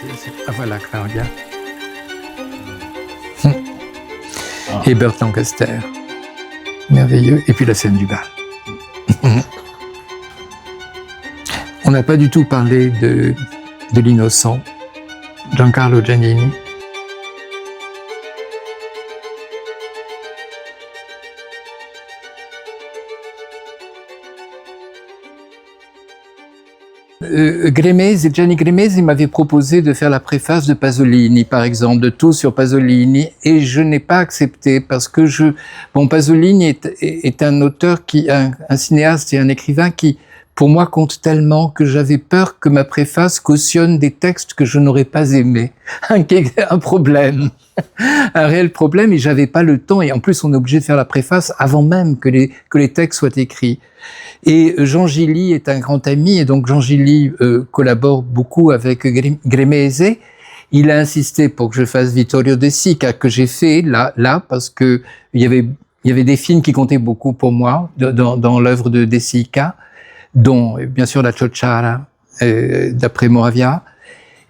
Ah voilà, Claudia. Et Burt Lancaster. Merveilleux. Et puis la scène du bal. On n'a pas du tout parlé de l'innocent, Giancarlo Giannini. Gianni Gremesi m'avait proposé de faire la préface de Pasolini, par exemple, de tout sur Pasolini, et je n'ai pas accepté parce que Pasolini est un auteur un cinéaste et un écrivain qui, pour moi, compte tellement que j'avais peur que ma préface cautionne des textes que je n'aurais pas aimés. Un problème. Un réel problème, et j'avais pas le temps, et en plus on est obligé de faire la préface avant même que les textes soient écrits. Et Jean Gilli est un grand ami, et donc Jean Gilli collabore beaucoup avec Gremesi. Il a insisté pour que je fasse Vittorio De Sica, que j'ai fait là parce que il y avait des films qui comptaient beaucoup pour moi dans l'œuvre de De Sica, dont bien sûr La Ciociara d'après Moravia.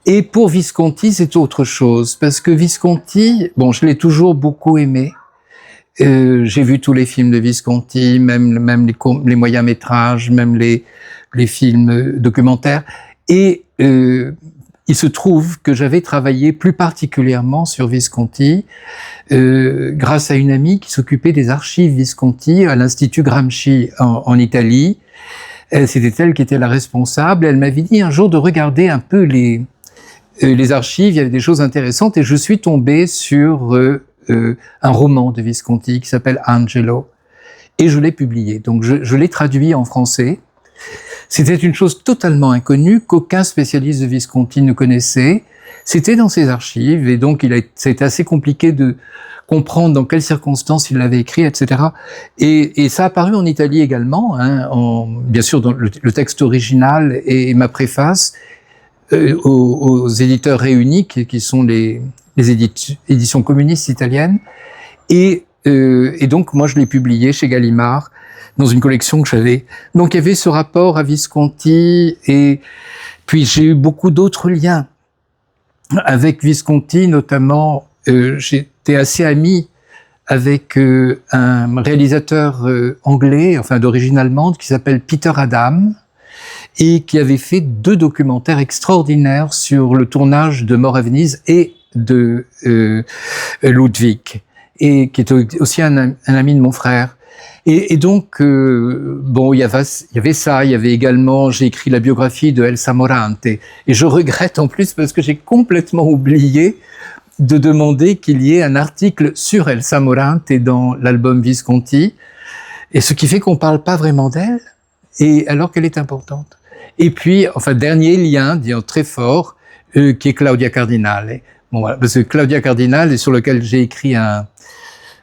Et pour Visconti, c'est autre chose, parce que Visconti, je l'ai toujours beaucoup aimé. J'ai vu tous les films de Visconti, même les moyens métrages, même les films documentaires. Et il se trouve que j'avais travaillé plus particulièrement sur Visconti grâce à une amie qui s'occupait des archives Visconti à l'Institut Gramsci en Italie. C'était elle qui était la responsable. Elle m'avait dit un jour de regarder un peu les archives, il y avait des choses intéressantes, et je suis tombé sur un roman de Visconti qui s'appelle Angelo, et je l'ai publié. Donc je l'ai traduit en français. C'était une chose totalement inconnue qu'aucun spécialiste de Visconti ne connaissait. C'était dans ses archives, et donc c'était assez compliqué de comprendre dans quelles circonstances il l'avait écrit, etc. Et ça a apparu en Italie également, bien sûr dans le texte original et ma préface, aux éditeurs réunis qui sont les éditions communistes italiennes, et donc moi je l'ai publié chez Gallimard dans une collection que j'avais. Donc il y avait ce rapport à Visconti, et puis j'ai eu beaucoup d'autres liens avec Visconti, notamment j'étais assez ami avec un réalisateur anglais, enfin d'origine allemande, qui s'appelle Peter Adam, et qui avait fait 2 documentaires extraordinaires sur le tournage de Mort à Venise et de Ludwig, et qui était aussi un ami de mon frère. Et donc, il y avait ça, il y avait également, j'ai écrit la biographie de Elsa Morante, et je regrette en plus parce que j'ai complètement oublié de demander qu'il y ait un article sur Elsa Morante dans l'album Visconti, et ce qui fait qu'on parle pas vraiment d'elle, et alors qu'elle est importante. Et puis, dernier lien, très fort, qui est Claudia Cardinale. Voilà, parce que Claudia Cardinale, sur lequel j'ai écrit un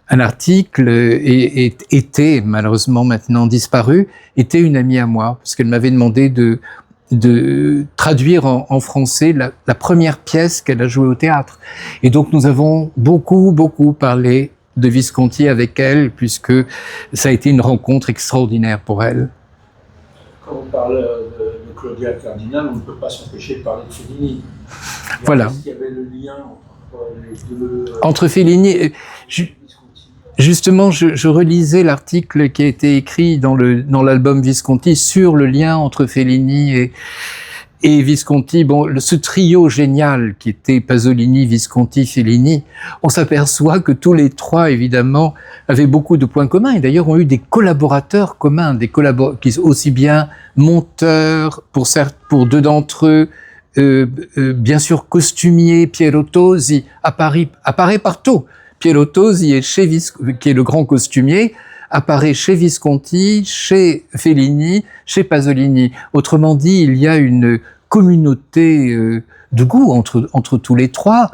article, et était malheureusement maintenant disparu, était une amie à moi, parce qu'elle m'avait demandé de traduire en français la première pièce qu'elle a jouée au théâtre. Et donc nous avons beaucoup parlé de Visconti avec elle, puisque ça a été une rencontre extraordinaire pour elle. Quand on parle de Claudia Cardinale, on ne peut pas s'empêcher de parler de Fellini. Voilà. Est-ce qu'il y avait le lien entre les deux entre Fellini, justement, je relisais l'article qui a été écrit dans l'album Visconti sur le lien entre Fellini et Visconti. Ce trio génial qui était Pasolini, Visconti, Fellini, on s'aperçoit que tous les trois, évidemment, avaient beaucoup de points communs, et d'ailleurs ont eu des collaborateurs communs, qui sont aussi bien monteurs, pour 2 d'entre eux, bien sûr costumier, Piero Tosi apparaît partout. Piero Tosi qui est le grand costumier, apparaît chez Visconti, chez Fellini, chez Pasolini. Autrement dit, il y a une communauté de goût entre tous les trois,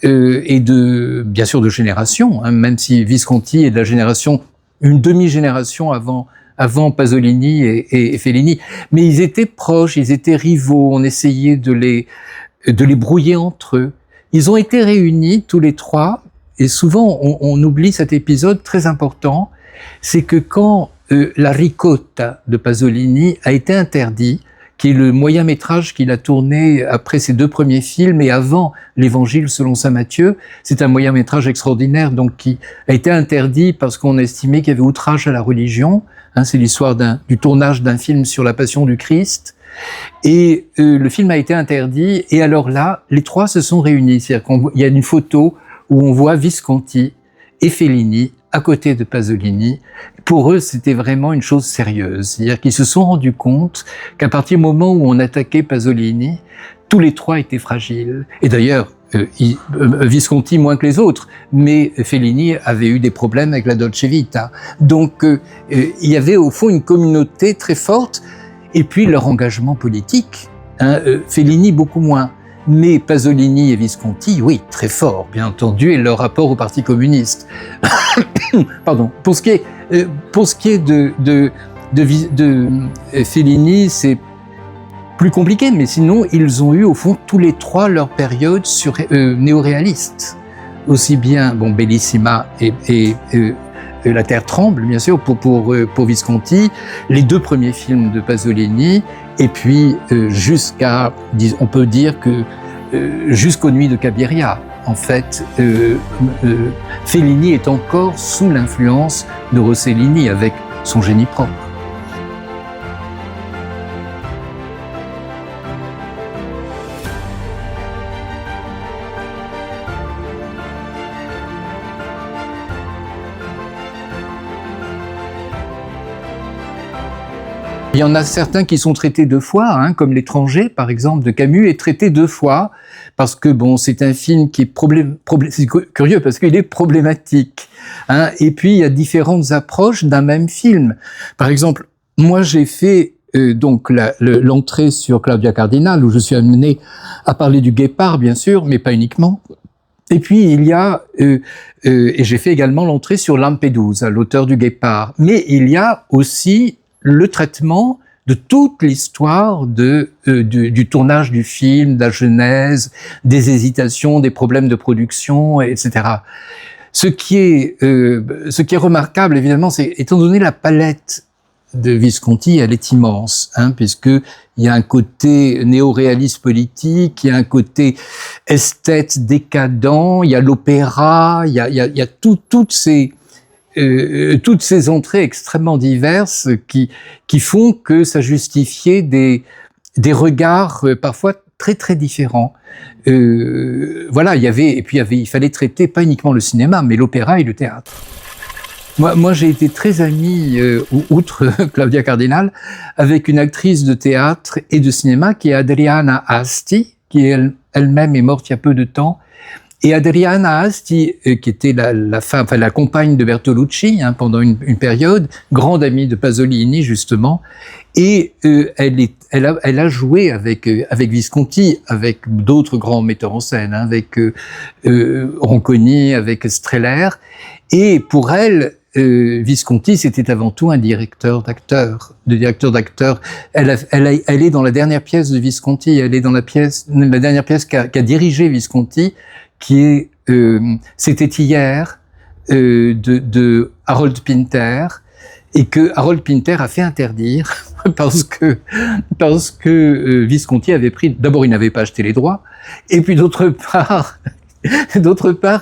et bien sûr de génération, même si Visconti est de la génération, une demi-génération avant Pasolini et Fellini. Mais ils étaient proches, ils étaient rivaux, on essayait de les brouiller entre eux. Ils ont été réunis tous les trois, et souvent on oublie cet épisode très important, c'est que quand la ricotta de Pasolini a été interdite, qui est le moyen-métrage qu'il a tourné après ses 2 premiers films et avant l'Évangile selon saint Matthieu. C'est un moyen-métrage extraordinaire, donc qui a été interdit parce qu'on estimait qu'il y avait outrage à la religion. C'est l'histoire du tournage d'un film sur la Passion du Christ. Et le film a été interdit, et alors là, les 3 se sont réunis. C'est-à-dire qu'il y a une photo où on voit Visconti et Fellini à côté de Pasolini. Pour eux, c'était vraiment une chose sérieuse. C'est-à-dire qu'ils se sont rendus compte qu'à partir du moment où on attaquait Pasolini, tous les 3 étaient fragiles. Et d'ailleurs, Visconti moins que les autres, mais Fellini avait eu des problèmes avec la Dolce Vita. Donc, il y avait au fond une communauté très forte, et puis leur engagement politique. Fellini beaucoup moins. Mais Pasolini et Visconti, oui, très fort, bien entendu, et leur rapport au Parti communiste. Pardon. Pour ce qui est de Fellini, c'est plus compliqué, mais sinon, ils ont eu, au fond, tous les 3 leur période néo-réaliste. Aussi bien, Bellissima et La Terre tremble, bien sûr, pour Visconti, les 2 premiers films de Pasolini, et puis jusqu'à, on peut dire que jusqu'aux Nuits de Cabiria, en fait, Fellini est encore sous l'influence de Rossellini avec son génie propre. Il y en a certains qui sont traités 2 fois, comme L'étranger, par exemple, de Camus, est traité 2 fois, parce que c'est un film qui est c'est curieux, parce qu'il est problématique. Et puis, il y a différentes approches d'un même film. Par exemple, moi, j'ai fait l'entrée sur Claudia Cardinal, où je suis amené à parler du Guépard, bien sûr, mais pas uniquement. Et puis, il y a, et j'ai fait également l'entrée sur Lampedusa, l'auteur du Guépard. Mais il y a aussi le traitement de toute l'histoire du tournage du film, de la genèse, des hésitations, des problèmes de production, etc. Ce qui est remarquable, évidemment, c'est, étant donné la palette de Visconti, elle est immense, puisque il y a un côté néo-réaliste politique, il y a un côté esthète décadent, il y a l'opéra, il y a toutes ces entrées extrêmement diverses qui font que ça justifiait des regards parfois très très différents. Voilà, il fallait traiter pas uniquement le cinéma, mais l'opéra et le théâtre. Moi, j'ai été très ami, outre Claudia Cardinal, avec une actrice de théâtre et de cinéma qui est Adriana Asti, qui elle-même est morte il y a peu de temps. Et Adriana Asti, qui était la compagne de Bertolucci pendant une période, grande amie de Pasolini justement, et elle a joué avec Visconti, avec d'autres grands metteurs en scène, avec Ronconi, avec Strehler, et pour elle, Visconti, c'était avant tout un directeur d'acteurs. Elle est dans la dernière pièce de Visconti, elle est dans la dernière pièce qu'a dirigé Visconti, qui est C'était hier de Harold Pinter, et que Harold Pinter a fait interdire parce que Visconti avait pris, d'abord il n'avait pas acheté les droits, et puis d'autre part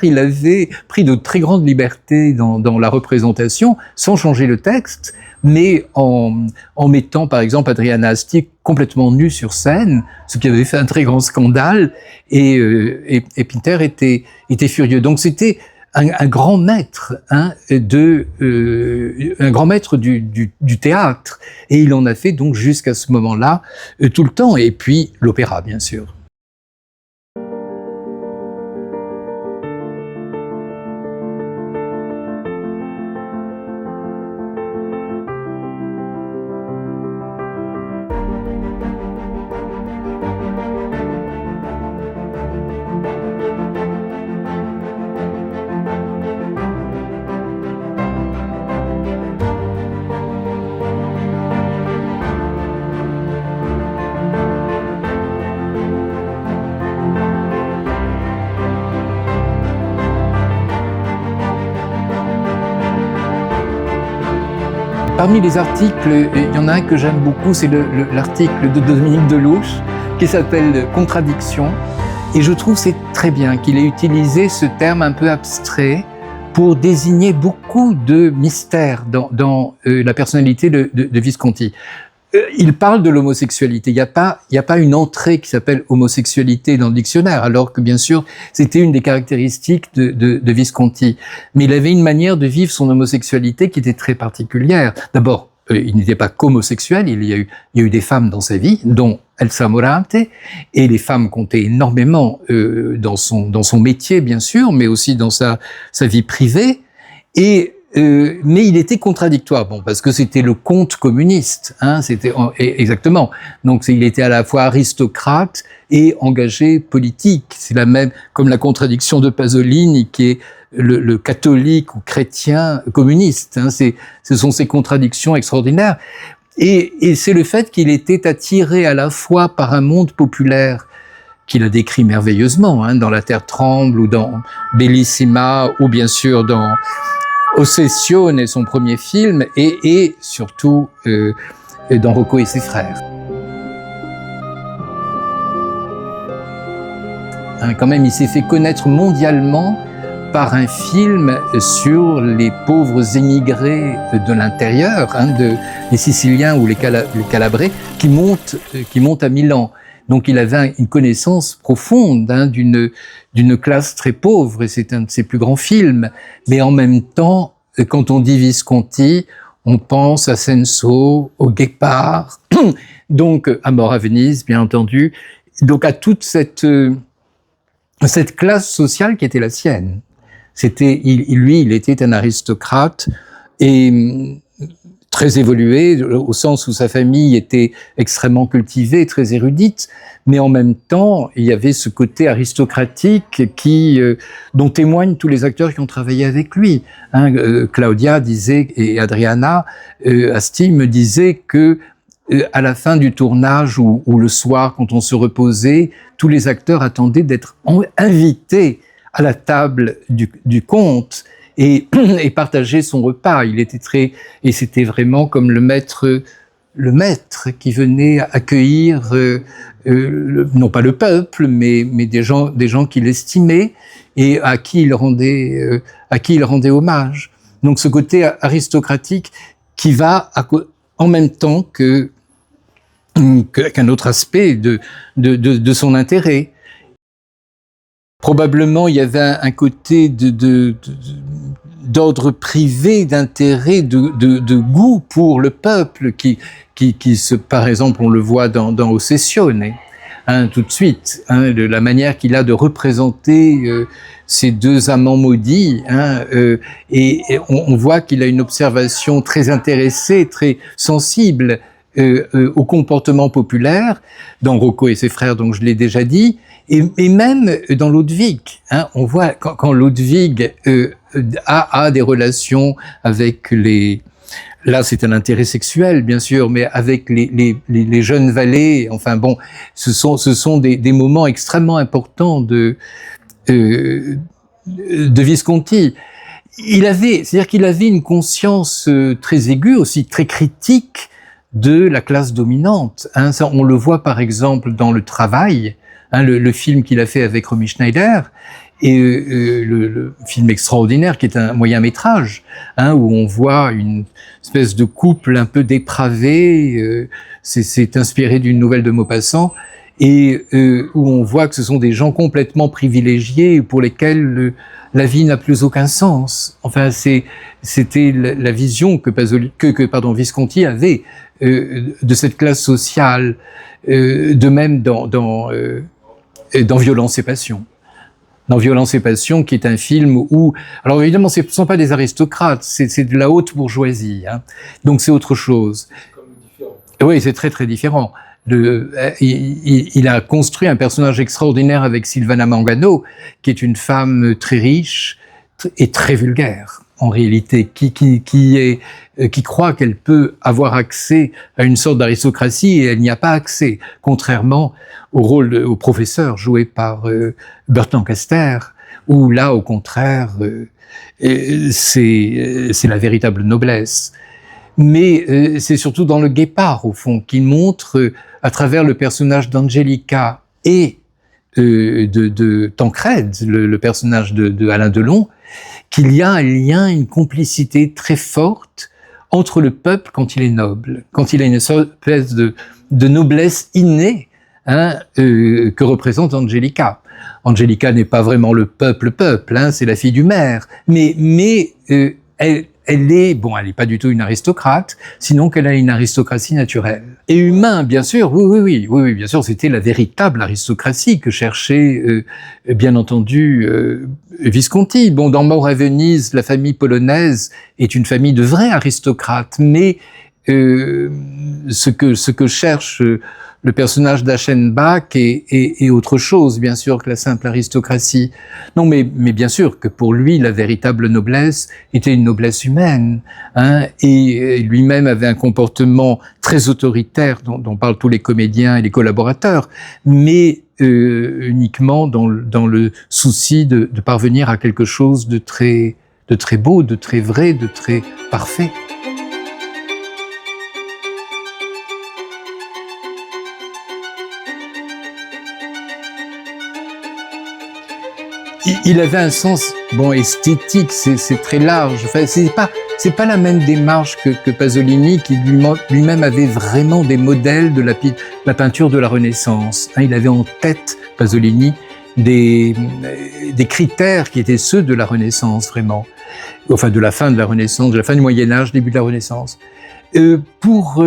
il avait pris de très grandes libertés dans la représentation, sans changer le texte, mais en mettant par exemple Adriana Asti complètement nue sur scène, ce qui avait fait un très grand scandale, et Pinter était furieux. Donc c'était un grand maître, un grand maître du théâtre, et il en a fait donc jusqu'à ce moment-là tout le temps, et puis l'opéra bien sûr. parmi les articles, il y en a un que j'aime beaucoup, c'est l'article de Dominique Delouche qui s'appelle « Contradiction ». Et je trouve c'est très bien qu'il ait utilisé ce terme un peu abstrait pour désigner beaucoup de mystères dans la personnalité de Visconti. Il parle de l'homosexualité. Il n'y a pas une entrée qui s'appelle homosexualité dans le dictionnaire, alors que bien sûr, c'était une des caractéristiques de Visconti. Mais il avait une manière de vivre son homosexualité qui était très particulière. D'abord, il n'était pas qu'homosexuel, il y a eu des femmes dans sa vie, dont Elsa Morante, et les femmes comptaient énormément dans son métier, bien sûr, mais aussi dans sa vie privée. Mais il était contradictoire, parce que c'était le comte communiste, exactement. Donc il était à la fois aristocrate et engagé politique. C'est la même, comme la contradiction de Pasolini, qui est le catholique ou chrétien communiste. Ce sont ces contradictions extraordinaires. Et c'est le fait qu'il était attiré à la fois par un monde populaire qu'il a décrit merveilleusement, dans La Terre tremble ou dans Bellissima ou bien sûr dans Ossessione, son premier film, et surtout dans Rocco et ses frères. Quand même, il s'est fait connaître mondialement par un film sur les pauvres émigrés de l'intérieur, les Siciliens ou les Calabrais, qui montent à Milan. Donc il avait une connaissance profonde d'une classe très pauvre, et c'est un de ses plus grands films. Mais en même temps, quand on dit Visconti, on pense à Senso, au Guépard, donc à Mort à Venise, bien entendu, donc à toute cette classe sociale qui était la sienne. Il était un aristocrate et très évolué, au sens où sa famille était extrêmement cultivée, très érudite, mais en même temps, il y avait ce côté aristocratique dont témoignent tous les acteurs qui ont travaillé avec lui. Claudia disait, et Adriana Asti me disait que à la fin du tournage ou le soir, quand on se reposait, tous les acteurs attendaient d'être invités à la table du comte et partager son repas. Il était et c'était vraiment comme le maître qui venait accueillir non pas le peuple, mais des gens qu'il estimait et à qui il rendait hommage. Donc ce côté aristocratique qui va en même temps qu'un autre aspect de son intérêt. Probablement, il y avait un côté d'ordre privé, d'intérêt, de goût pour le peuple par exemple, on le voit dans Ossessione, tout de suite, de la manière qu'il a de représenter ces deux amants maudits, et on voit qu'il a une observation très intéressée, très sensible au comportement populaire, dans Rocco et ses frères, donc je l'ai déjà dit, et même dans Ludwig, on voit quand Ludwig a des relations avec là c'est un intérêt sexuel bien sûr, mais avec les jeunes valets, enfin bon, ce sont des moments extrêmement importants de Visconti. C'est-à-dire qu'il avait une conscience très aiguë, aussi très critique de la classe dominante. Ça, on le voit par exemple dans Le Travail, le film qu'il a fait avec Romy Schneider, et le film extraordinaire qui est un moyen-métrage, où on voit une espèce de couple un peu dépravé, c'est inspiré d'une nouvelle de Maupassant, et où on voit que ce sont des gens complètement privilégiés pour lesquels la vie n'a plus aucun sens. Enfin, c'était la vision que Visconti avait de cette classe sociale, de même dans Violence et Passion. Dans Violence et Passion, qui est un film où, alors évidemment, ce ne sont pas des aristocrates, c'est de la haute bourgeoisie, donc c'est autre chose. C'est quand même différent. Oui, c'est très très différent. Il a construit un personnage extraordinaire avec Silvana Mangano, qui est une femme très riche et très vulgaire, en réalité, qui croit qu'elle peut avoir accès à une sorte d'aristocratie et elle n'y a pas accès, contrairement au professeur joué par Burt Lancaster, où là, au contraire, c'est la véritable noblesse. Mais c'est surtout dans Le Guépard, au fond, qu'il montre, à travers le personnage d'Angelica et de Tancrède, le personnage de Alain Delon, qu'il y a un lien, une complicité très forte entre le peuple quand il est noble, quand il a une espèce de noblesse innée, hein, que représente Angelica. Angelica n'est pas vraiment le peuple, hein, c'est la fille du maire, mais elle est, bon, elle n'est pas du tout une aristocrate, sinon qu'elle a une aristocratie naturelle. Et humain, bien sûr, oui, bien sûr, c'était la véritable aristocratie que cherchait, bien entendu, Visconti. Bon, dans Mort à Venise, la famille polonaise est une famille de vrais aristocrates, mais ce que cherche le personnage d'Aschenbach est autre chose, bien sûr, que la simple aristocratie. Non, mais bien sûr que pour lui, la véritable noblesse était une noblesse humaine, hein, et lui-même avait un comportement très autoritaire dont parlent tous les comédiens et les collaborateurs, mais uniquement dans le souci de parvenir à quelque chose de très beau, de très vrai, de très parfait. Il avait un sens, bon, esthétique, c'est très large. Enfin, c'est pas la même démarche que Pasolini, qui lui-même avait vraiment des modèles de la peinture de la Renaissance. Hein, il avait en tête, Pasolini, des critères qui étaient ceux de la Renaissance, vraiment. Enfin, de la fin de la Renaissance, de la fin du Moyen-Âge, début de la Renaissance. Pour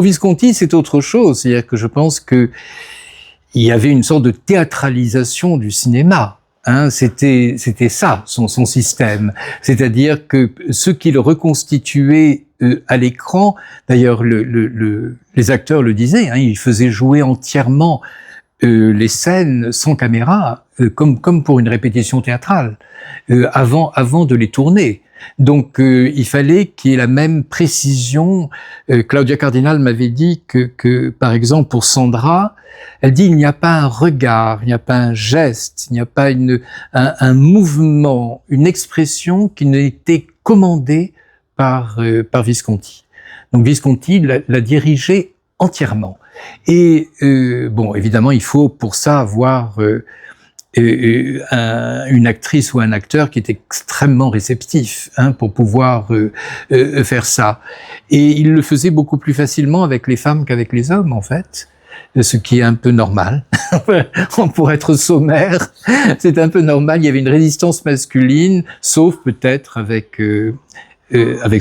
Visconti, c'est autre chose. C'est-à-dire que je pense que il y avait une sorte de théâtralisation du cinéma. Hein, c'était ça, son système. C'est-à-dire que ce qu'il reconstituait à l'écran, d'ailleurs les acteurs le disaient, hein, il faisait jouer entièrement les scènes sans caméra, comme pour une répétition théâtrale, avant de les tourner. Donc il fallait qu'il y ait la même précision. Claudia Cardinal m'avait dit que par exemple pour Sandra, elle dit il n'y a pas un regard, il n'y a pas un geste, il n'y a pas un mouvement, une expression qui n'a été commandée par Visconti. Donc Visconti l'a dirigé entièrement. Et bon, évidemment, il faut pour ça avoir une actrice ou un acteur qui est extrêmement réceptif, hein, pour pouvoir faire ça. Et il le faisait beaucoup plus facilement avec les femmes qu'avec les hommes, en fait. Ce qui est un peu normal. Pour être sommaire, c'est un peu normal. Il y avait une résistance masculine, sauf peut-être avec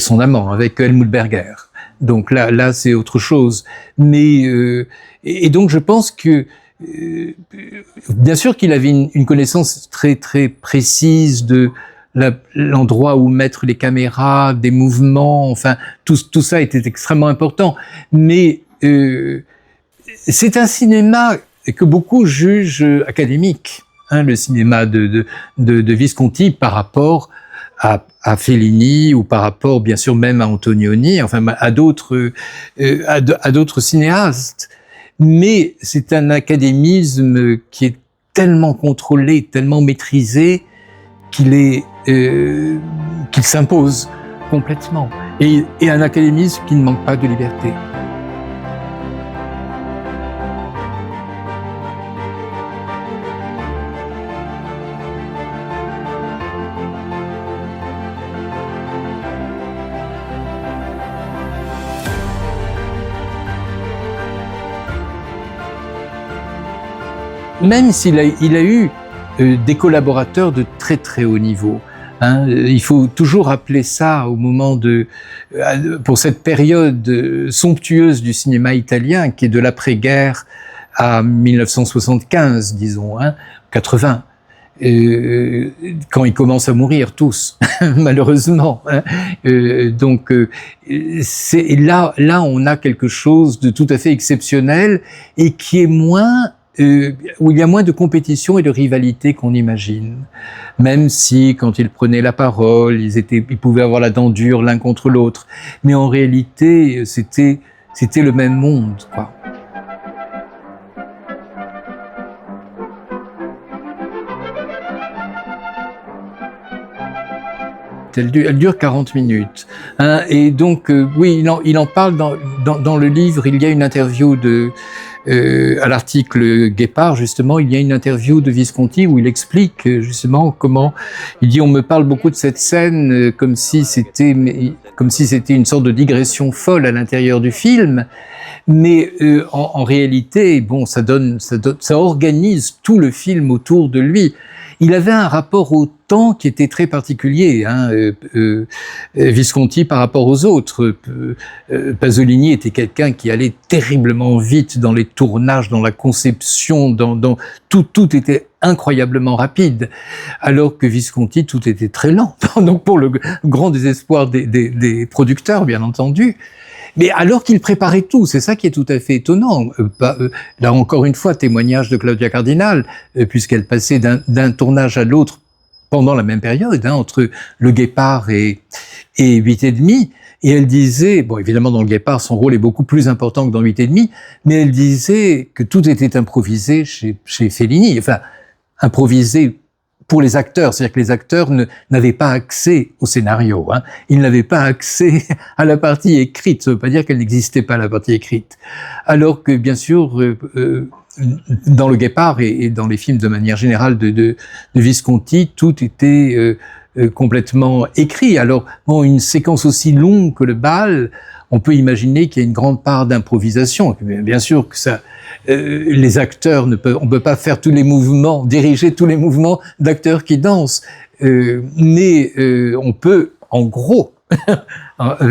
son amant, avec Helmut Berger. Donc là, c'est autre chose. Mais et donc je pense que bien sûr qu'il avait une connaissance très très précise de l'endroit où mettre les caméras, des mouvements. Enfin, tout ça était extrêmement important. Mais c'est un cinéma que beaucoup jugent académique, hein, le cinéma de Visconti par rapport à Fellini ou par rapport, bien sûr, même à Antonioni, enfin à d'autres cinéastes. Mais c'est un académisme qui est tellement contrôlé, tellement maîtrisé qu'il s'impose complètement. Et un académisme qui ne manque pas de liberté. Même s'il a eu des collaborateurs de très très haut niveau. Hein, il faut toujours rappeler ça au moment pour cette période somptueuse du cinéma italien, qui est de l'après-guerre à 1975, disons, hein, 80, quand ils commencent à mourir tous, malheureusement. Hein. Donc, là, on a quelque chose de tout à fait exceptionnel et qui est où il y a moins de compétition et de rivalité qu'on imagine. Même si, quand ils prenaient la parole, ils pouvaient avoir la dent dure l'un contre l'autre. Mais en réalité, c'était le même monde, quoi. elle dure 40 minutes. Hein, et donc, oui, il en parle dans le livre. Il y a une interview à l'article Guépard, justement, il y a une interview de Visconti où il explique justement comment, il dit, on me parle beaucoup de cette scène comme si c'était une sorte de digression folle à l'intérieur du film. Mais en réalité, bon, ça organise tout le film autour de lui. Il avait un rapport au temps qui était très particulier, hein, Visconti par rapport aux autres. Pasolini était quelqu'un qui allait terriblement vite dans les tournages, dans la conception, dans tout était incroyablement rapide, alors que Visconti, tout était très lent. Donc pour le grand désespoir des producteurs, bien entendu. Mais alors qu'il préparait tout, c'est ça qui est tout à fait étonnant. Là encore une fois, témoignage de Claudia Cardinal, puisqu'elle passait d'un tournage à l'autre pendant la même période, hein, entre Le Guépard et 8 et demi. Et elle disait, bon évidemment dans Le Guépard son rôle est beaucoup plus important que dans 8 et demi, mais elle disait que tout était improvisé chez Fellini, enfin improvisé pour les acteurs, c'est-à-dire que les acteurs n'avaient pas accès au scénario, hein. Ils n'avaient pas accès à la partie écrite, ça ne veut pas dire qu'elle n'existait pas, la partie écrite. Alors que, bien sûr, dans Le Guépard et dans les films de manière générale de Visconti, tout était complètement écrit. Alors, bon, une séquence aussi longue que le bal, on peut imaginer qu'il y a une grande part d'improvisation. Bien sûr que ça, les acteurs on peut pas faire tous les mouvements, diriger tous les mouvements d'acteurs qui dansent, mais on peut, en gros,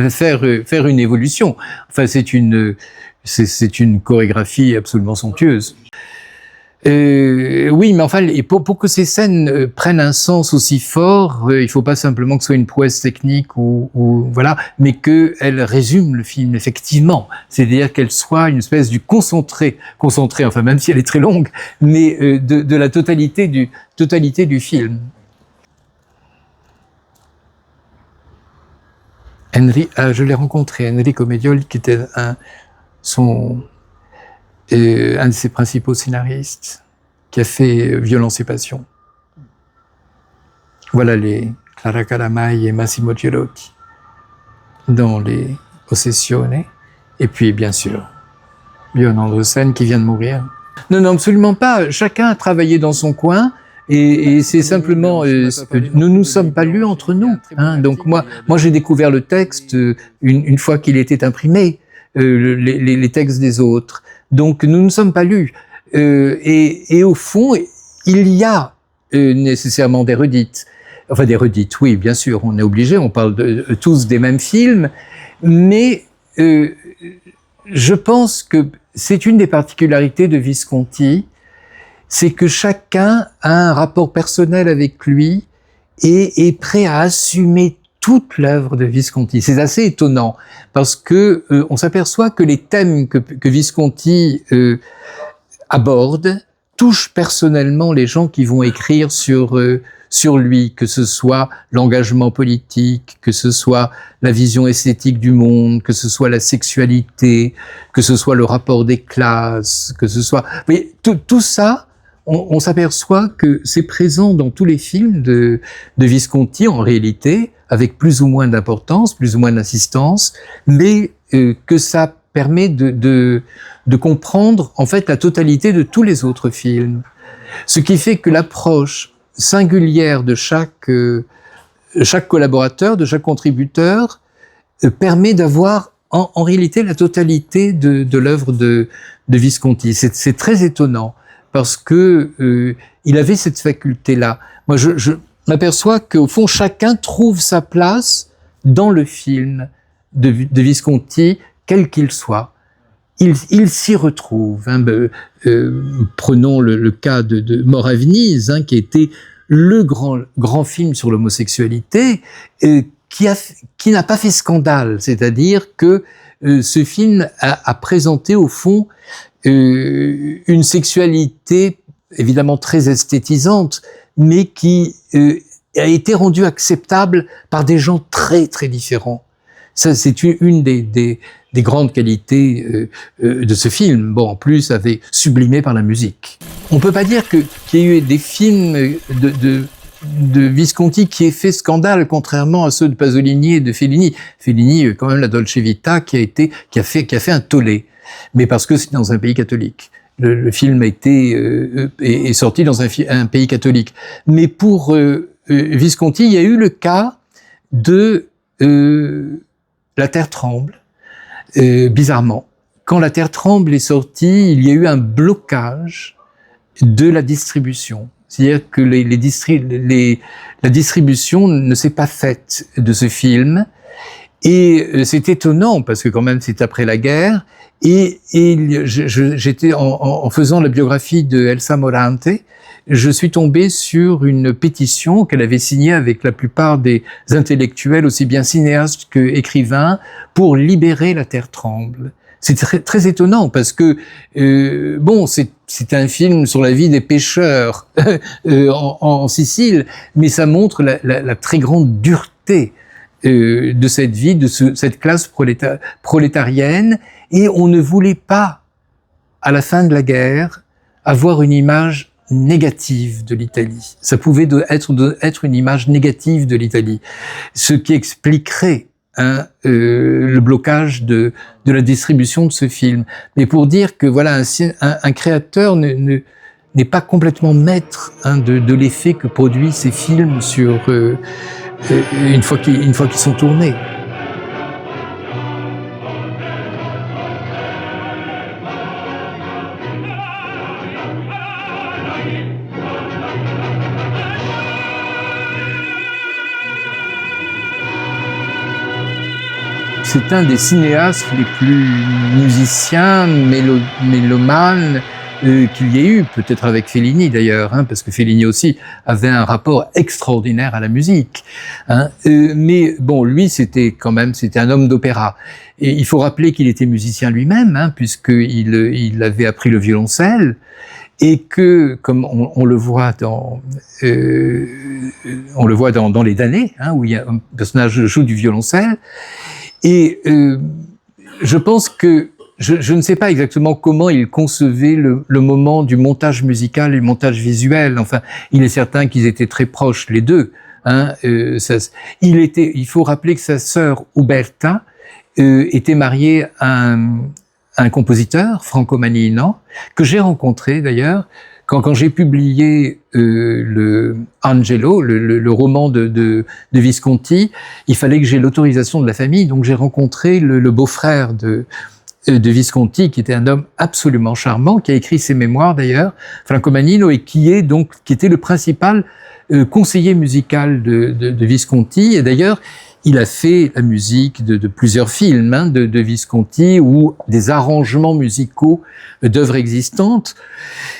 faire une évolution. Enfin, c'est une chorégraphie absolument somptueuse. Oui, mais enfin, pour que ces scènes prennent un sens aussi fort, il faut pas simplement que ce soit une prouesse technique ou voilà, mais qu'elles résument le film effectivement. C'est-à-dire qu'elle soit une espèce du concentré, enfin même si elle est très longue, mais de la totalité du film. Je l'ai rencontré, Enrico Medioli, qui était un de ses principaux scénaristes, qui a fait Violence et Passion. Voilà les Clara Caramai et Massimo Girotti dans les Ossessione, et puis bien sûr Björn Andersen qui vient de mourir. Non, absolument pas. Chacun a travaillé dans son coin. Et c'est simplement, nous nous sommes pas lus entre nous. Hein. Donc moi j'ai découvert le texte une fois qu'il était imprimé, les textes des autres. Donc nous ne sommes pas lus. Et au fond, il y a nécessairement des redites. Enfin des redites, oui, bien sûr, on est obligé, on parle tous des mêmes films, mais je pense que c'est une des particularités de Visconti, c'est que chacun a un rapport personnel avec lui et est prêt à assumer toute l'œuvre de Visconti. C'est assez étonnant parce que on s'aperçoit que les thèmes que Visconti aborde touchent personnellement les gens qui vont écrire sur lui, que ce soit l'engagement politique, que ce soit la vision esthétique du monde, que ce soit la sexualité, que ce soit le rapport des classes, que ce soit... Mais tout ça, on s'aperçoit que c'est présent dans tous les films de Visconti, en réalité, avec plus ou moins d'importance, plus ou moins d'insistance, mais que ça permet de comprendre, en fait, la totalité de tous les autres films. Ce qui fait que l'approche singulière de chaque collaborateur, de chaque contributeur, permet d'avoir en réalité la totalité de l'œuvre de Visconti. C'est très étonnant parce que il avait cette faculté-là. Moi, je m'aperçois qu'au fond, chacun trouve sa place dans le film de Visconti, quel qu'il soit. Il s'y retrouve. Hein. Prenons le cas de Mort à Venise, hein, qui était le grand film sur l'homosexualité, qui n'a pas fait scandale. C'est-à-dire que ce film a présenté au fond une sexualité évidemment très esthétisante, mais qui a été rendue acceptable par des gens très très différents. Ça, c'est une des grandes qualités de ce film. Bon, en plus, avait sublimé par la musique. On peut pas dire qu'il y ait eu des films Visconti qui ait fait scandale, contrairement à ceux de Pasolini et de Fellini. Fellini, quand même, la Dolce Vita qui a fait un tollé, mais parce que c'est dans un pays catholique. Le film est sorti dans un pays catholique. Mais pour Visconti, il y a eu le cas de La Terre tremble, bizarrement. Quand La Terre tremble est sortie, il y a eu un blocage de la distribution. C'est-à-dire que la distribution ne s'est pas faite de ce film. Et c'est étonnant, parce que quand même c'est après la guerre. Et j'étais en faisant la biographie de Elsa Morante, je suis tombé sur une pétition qu'elle avait signée avec la plupart des intellectuels, aussi bien cinéastes que écrivains, pour libérer La Terre tremble. C'est très, très étonnant parce que bon, c'est un film sur la vie des pêcheurs en Sicile, mais ça montre la très grande dureté de cette vie, de cette classe prolétarienne, et on ne voulait pas, à la fin de la guerre, avoir une image négative de l'Italie. Ça pouvait être une image négative de l'Italie, ce qui expliquerait le blocage de la distribution de ce film. Mais pour dire que voilà, un créateur n'est pas complètement maître de l'effet que produisent ces films sur une fois qu'ils sont tournés. C'est un des cinéastes les plus musiciens, mélomanes qu'il y ait eu, peut-être avec Fellini d'ailleurs, parce que Fellini aussi avait un rapport extraordinaire à la musique. Mais bon, lui, c'était un homme d'opéra. Et il faut rappeler qu'il était musicien lui-même, puisqu'il avait appris le violoncelle, et que, comme on le voit dans Les damnés, où il y a un personnage joue du violoncelle. Et je pense que je ne sais pas exactement comment il concevait le moment du montage musical et le montage visuel. Enfin, il est certain qu'ils étaient très proches, les deux. Il faut rappeler que sa sœur Uberta était mariée à un compositeur, Franco Manino, que j'ai rencontré d'ailleurs quand j'ai publié le Angelo, le roman de Visconti. Il fallait que j'ai l'autorisation de la famille, donc j'ai rencontré le beau-frère de Visconti, qui était un homme absolument charmant, qui a écrit ses mémoires d'ailleurs, Franco Manino, et qui était le principal conseiller musical de Visconti. Et d'ailleurs, il a fait la musique de plusieurs films de Visconti, ou des arrangements musicaux d'œuvres existantes.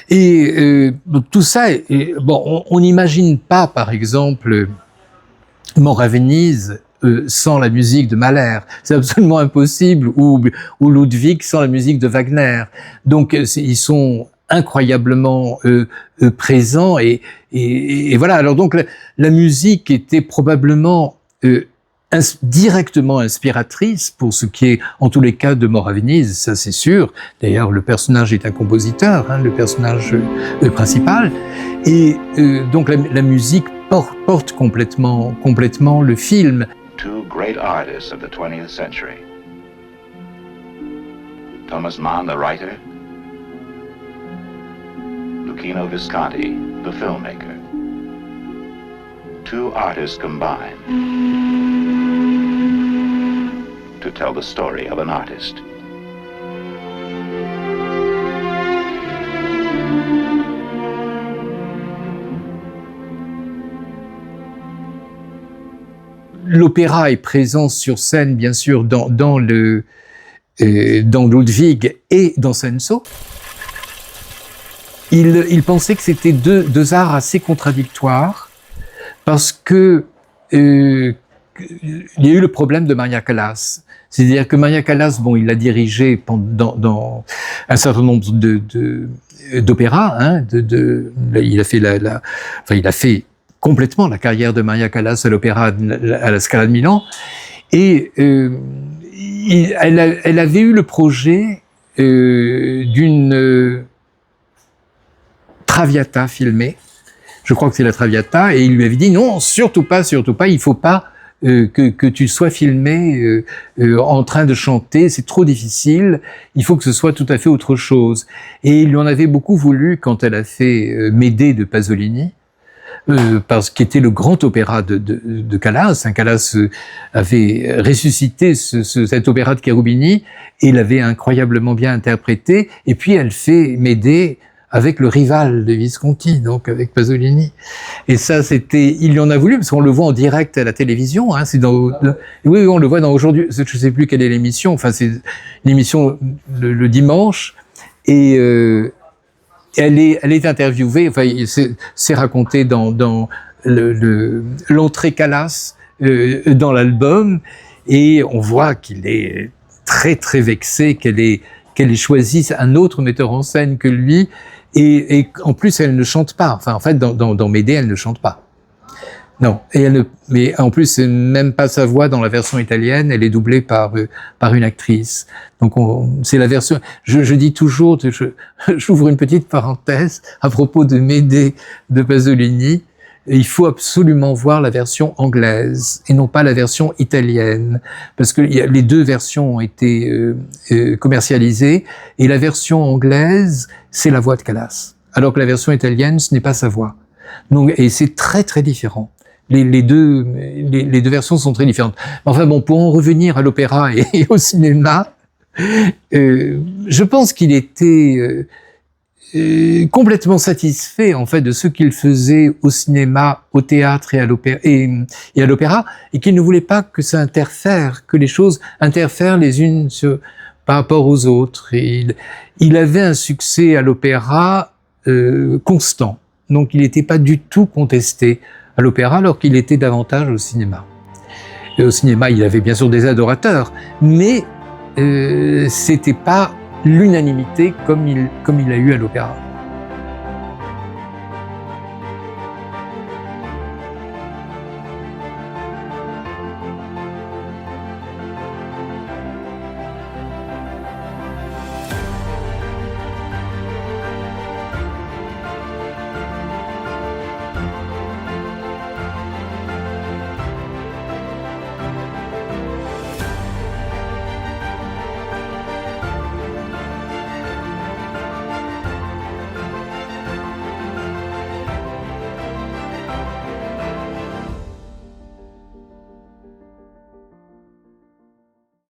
Et tout ça, on n'imagine pas, par exemple, Mort à Venise sans la musique de Mahler. C'est absolument impossible. Ou Ludwig sans la musique de Wagner. Donc, ils sont incroyablement présents. Et voilà. Alors donc, la musique était probablement directement inspiratrice pour ce qui est, en tous les cas, de Mort à Venise, ça c'est sûr. D'ailleurs, le personnage est un compositeur, le personnage principal. Et donc la musique porte complètement le film. Two great artists of the 20th century. Thomas Mann, the writer. Luchino Visconti, the filmmaker. Two artists combined to tell the story of an artist. L'opéra est présent sur scène, bien sûr, dans Ludwig et dans Senso. Il pensait que c'était deux arts assez contradictoires, parce que il y a eu le problème de Maria Callas. C'est-à-dire que Maria Callas, il a dirigé dans un certain nombre d'opéras. Il a fait complètement la carrière de Maria Callas à l'opéra à la Scala de Milan. Et elle avait eu le projet d'une Traviata filmée. je crois que c'est la Traviata, et il lui avait dit non, surtout pas, il faut pas que tu sois filmé en train de chanter, c'est trop difficile, il faut que ce soit tout à fait autre chose. Et il lui en avait beaucoup voulu quand elle a fait Médée de Pasolini, parce qu'il était le grand opéra de Callas. Callas avait ressuscité cet opéra de Cherubini et l'avait incroyablement bien interprété. Et puis elle fait Médée avec le rival de Visconti, donc avec Pasolini. Et ça, il lui en a voulu, parce qu'on le voit en direct à la télévision. Hein, oui, on le voit dans aujourd'hui. Je sais plus quelle est l'émission. Enfin, c'est l'émission le dimanche. Et elle est interviewée. Enfin, c'est raconté dans l'entrée Callas dans l'album, et on voit qu'il est très très vexé qu'elle ait choisi un autre metteur en scène que lui. Et en plus, elle ne chante pas. Enfin, en fait, dans Médée, elle ne chante pas. Non. Mais en plus, c'est même pas sa voix dans la version italienne. Elle est doublée par une actrice. Donc, c'est la version. Je dis toujours, j'ouvre une petite parenthèse à propos de Médée de Pasolini. Il faut absolument voir la version anglaise et non pas la version italienne, parce que les deux versions ont été commercialisées, et la version anglaise, c'est la voix de Callas, alors que la version italienne, ce n'est pas sa voix. Donc, et c'est très très différent. Les deux versions sont très différentes. Enfin bon, pour en revenir à l'opéra et au cinéma, je pense qu'il était complètement satisfait en fait de ce qu'il faisait au cinéma, au théâtre et à l'opéra, et qu'il ne voulait pas que ça interfère, que les choses interfèrent les unes par rapport aux autres. Il avait un succès à l'opéra constant, donc il n'était pas du tout contesté à l'opéra, alors qu'il était davantage au cinéma. Et au cinéma, il avait bien sûr des adorateurs, mais c'était pas l'unanimité comme il a eu à l'opéra.